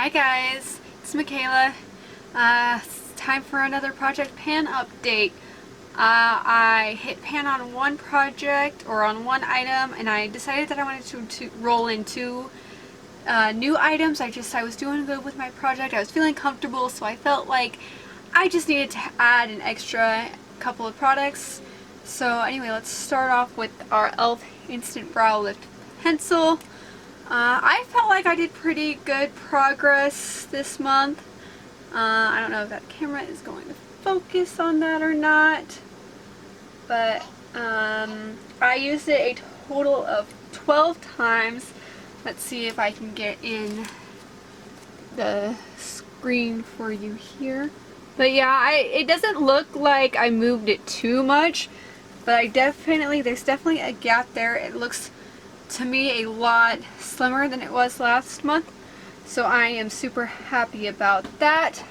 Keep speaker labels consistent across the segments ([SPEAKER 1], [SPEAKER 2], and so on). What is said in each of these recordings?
[SPEAKER 1] Hi guys, it's Machaela. It's time for another Project Pan update. I hit pan on one project or on one item, and I decided that I wanted to roll in two new items. I was doing good with my project. I was feeling comfortable, so I felt like I just needed to add an extra couple of products. So anyway, let's start off with our e.l.f. Instant Brow Lift Pencil. I felt like I did pretty good progress this month. I don't know if that camera is going to focus on that or not, but I used it a total of 12 times. Let's see if I can get in the screen for you here. But yeah, it doesn't look like I moved it too much, but there's definitely a gap there. It looks to me a lot slimmer than it was last month, so I am super happy about that.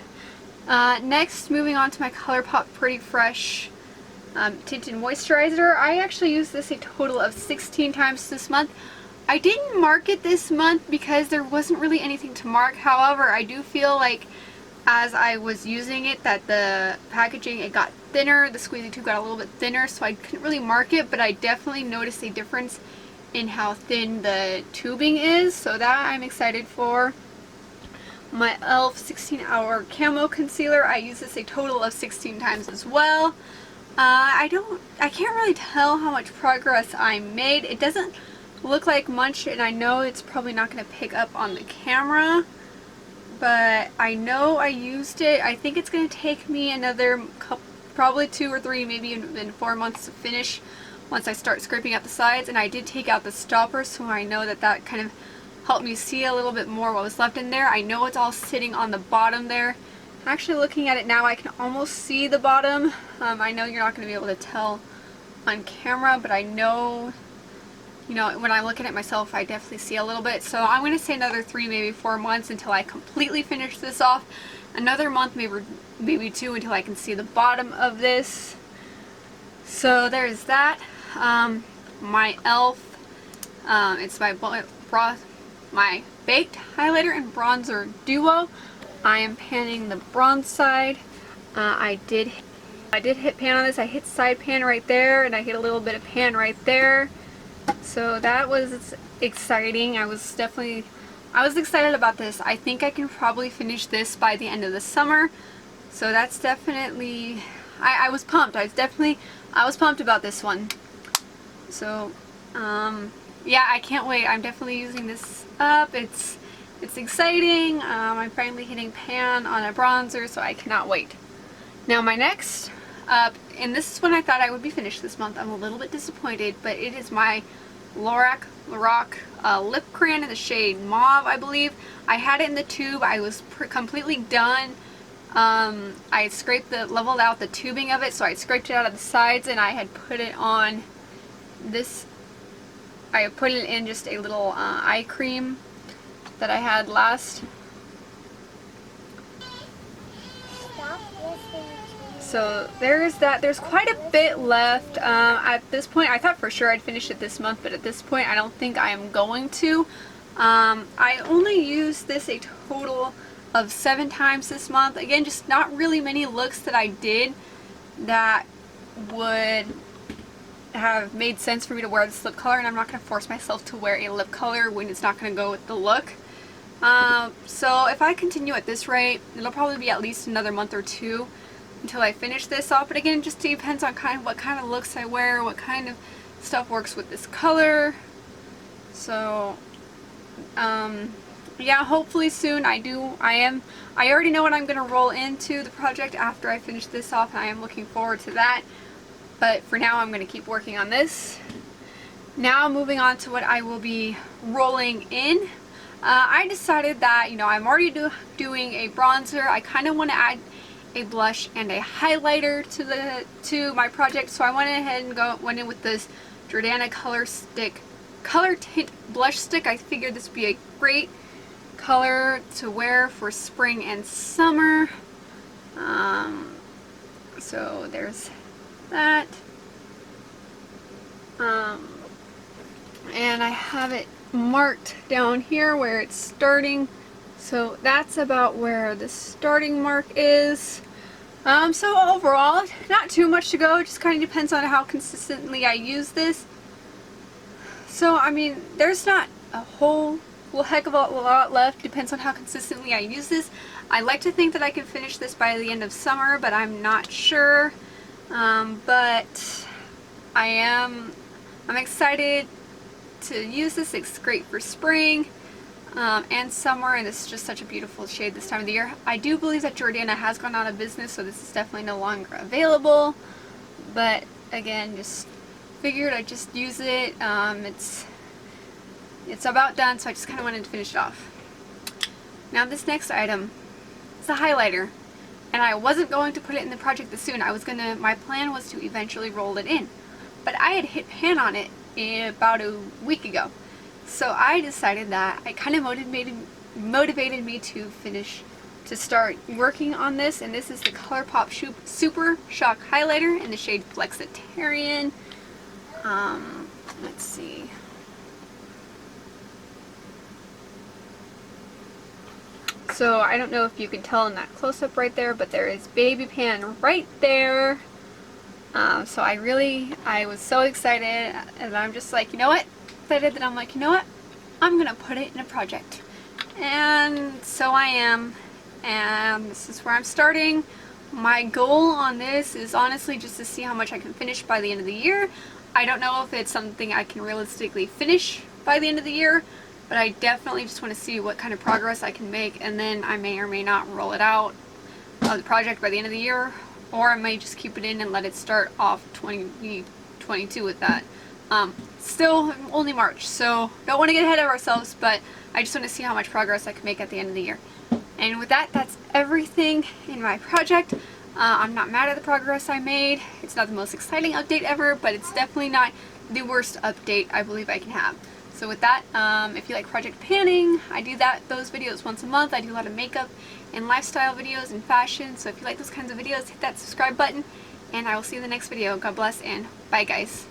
[SPEAKER 1] Next, moving on to my Colourpop Pretty Fresh Tinted Moisturizer. I actually used this a total of 16 times this month. I didn't mark it this month because there wasn't really anything to mark. However, I do feel like as I was using it that the packaging, it got thinner, the squeezy tube got a little bit thinner, so I couldn't really mark it, but I definitely noticed a difference in how thin the tubing is, so that I'm excited for. My e.l.f. 16-hour camo concealer, I use this a total of 16 times as well. I can't really tell how much progress I made. It doesn't look like much, and I know it's probably not going to pick up on the camera, but I know I used it. I think it's going to take me another probably 2 or 3, maybe even 4 months to finish once I start scraping out the sides. And I did take out the stopper, so I know that kind of helped me see a little bit more what was left in there. I know it's all sitting on the bottom there. Actually, looking at it now, I can almost see the bottom. I know you're not going to be able to tell on camera, but I know, you know, when I look at it myself, I definitely see a little bit. So I'm going to say another 3, maybe 4 months until I completely finish this off. Another month, maybe 2, until I can see the bottom of this. So there's that. My e.l.f. It's my Baked Highlighter and Bronzer Duo. I am panning the bronze side. I did hit pan on this. I hit side pan right there, and I hit a little bit of pan right there. So that was exciting. I was excited about this. I think I can probably finish this by the end of the summer. So that's definitely, I was pumped. I was pumped about this one. So, yeah, I can't wait. I'm definitely using this up. It's exciting. I'm finally hitting pan on a bronzer, so I cannot wait. Now my next up, and this is when I thought I would be finished this month. I'm a little bit disappointed, but it is my Lorac lip crayon in the shade Mauve, I believe. I had it in the tube. I was completely done. I had leveled out the tubing of it, so I scraped it out of the sides, and I had put it on this. I put it in just a little eye cream that I had last. So there's that. There's quite a bit left. At this point, I thought for sure I'd finish it this month, but at this point I don't think I am going to. I only used this a total of 7 times this month. Again, just not really many looks that I did that would have made sense for me to wear this lip color, and I'm not going to force myself to wear a lip color when it's not going to go with the look. So if I continue at this rate, it'll probably be at least another month or 2 until I finish this off. But again, it just depends on what kind of looks I wear, what kind of stuff works with this color. So yeah, hopefully soon. I already know what I'm going to roll into the project after I finish this off, and I am looking forward to that. But for now, I'm going to keep working on this. Now moving on to what I will be rolling in. I decided that, you know, I'm already doing a bronzer. I kind of want to add a blush and a highlighter to my project, so I went ahead and went in with this Jordana Color Tint Blush Stick. I figured this would be a great color to wear for spring and summer. So there's that. And I have it marked down here where it's starting. So that's about where the starting mark is. So overall, not too much to go. It just kind of depends on how consistently I use this. So, I mean, there's not a whole heck of a lot left. Depends on how consistently I use this. I like to think that I can finish this by the end of summer, but I'm not sure. But I'm excited to use this. It's great for spring and summer, and this is just such a beautiful shade this time of the year. I do believe that Jordana has gone out of business, so this is definitely no longer available. But again, just figured I'd just use it. It's about done, so I just kind of wanted to finish it off. Now this next item is a highlighter, and I wasn't going to put it in the project this soon. My plan was to eventually roll it in, but I had hit pan on it about a week ago. So I decided that it kind of motivated me to start working on this, and this is the Colourpop Super Shock Highlighter in the shade Flexitarian. Let's see. So I don't know if you can tell in that close-up right there, but there is baby pan right there. So I was so excited, and I'm just like, you know what? I'm gonna put it in a project. And so I am, and this is where I'm starting. My goal on this is honestly just to see how much I can finish by the end of the year. I don't know if it's something I can realistically finish by the end of the year, but I definitely just want to see what kind of progress I can make, and then I may or may not roll it out of the project by the end of the year, or I may just keep it in and let it start off 2022 with that. Still only March, so don't want to get ahead of ourselves, but I just want to see how much progress I can make at the end of the year. And with that, that's everything in my project. I'm not mad at the progress I made. It's not the most exciting update ever, but it's definitely not the worst update I believe I can have. So with that, if you like project panning, I do those videos once a month. I do a lot of makeup and lifestyle videos and fashion, so if you like those kinds of videos, hit that subscribe button, and I will see you in the next video. God bless, and bye guys.